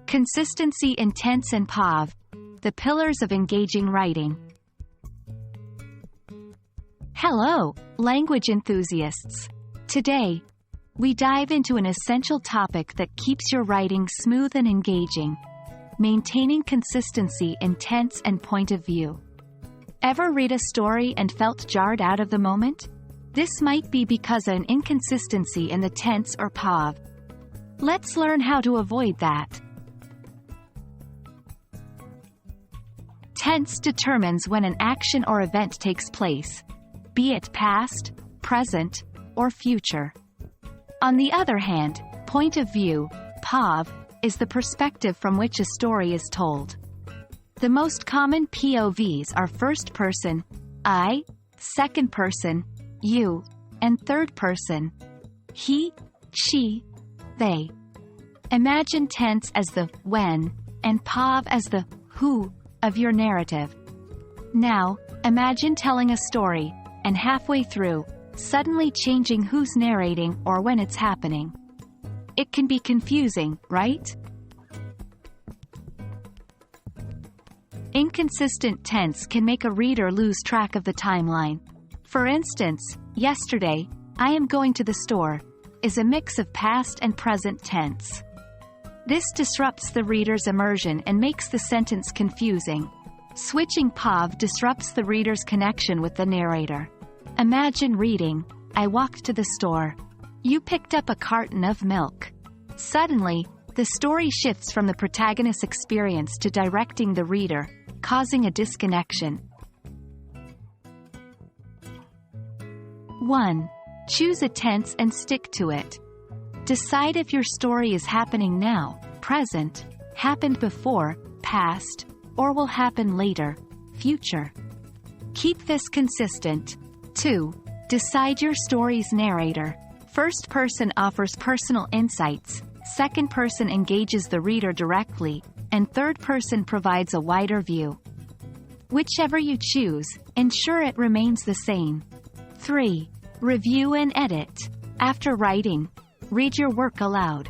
Consistency in tense and POV, the pillars of engaging writing. Hello, language enthusiasts. Today, we dive into an essential topic that keeps your writing smooth and engaging: maintaining consistency in tense and point of view. Ever read a story and felt jarred out of the moment? This might be because of an inconsistency in the tense or POV. Let's learn how to avoid that. Tense determines when an action or event takes place, be it past, present, or future. On the other hand, point of view, POV, is the perspective from which a story is told. The most common POVs are first person, I, second person, you, and third person, he, she, they. Imagine tense as the when and POV as the who of your narrative. Now, imagine telling a story, and halfway through, suddenly changing who's narrating or when it's happening. It can be confusing, right? Inconsistent tense can make a reader lose track of the timeline. For instance, yesterday, I am going to the store, is a mix of past and present tense. This disrupts the reader's immersion and makes the sentence confusing. Switching POV disrupts the reader's connection with the narrator. Imagine reading, I walked to the store. You picked up a carton of milk. Suddenly, the story shifts from the protagonist's experience to directing the reader, causing a disconnection. 1. Choose a tense and stick to it. Decide if your story is happening now, present, happened before, past, or will happen later, future. Keep this consistent. 2. Decide your story's narrator. First person offers personal insights, second person engages the reader directly, and third person provides a wider view. Whichever you choose, ensure it remains the same. 3. Review and edit. After writing, read your work aloud.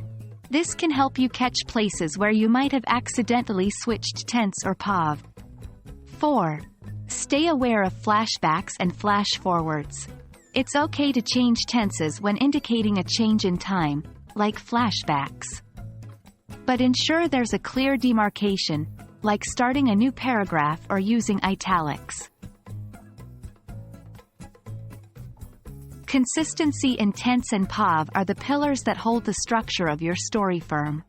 This can help you catch places where you might have accidentally switched tense or POV. 4. Stay aware of flashbacks and flash forwards. It's okay to change tenses when indicating a change in time, like flashbacks. But ensure there's a clear demarcation, like starting a new paragraph or using italics. Consistency in tense and POV are the pillars that hold the structure of your story firm.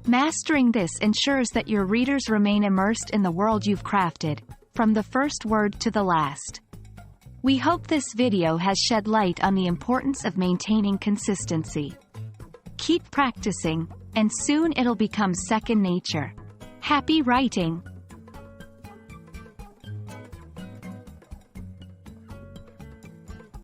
Mastering this ensures that your readers remain immersed in the world you've crafted, from the first word to the last. We hope this video has shed light on the importance of maintaining consistency. Keep practicing, and soon it'll become second nature. Happy writing!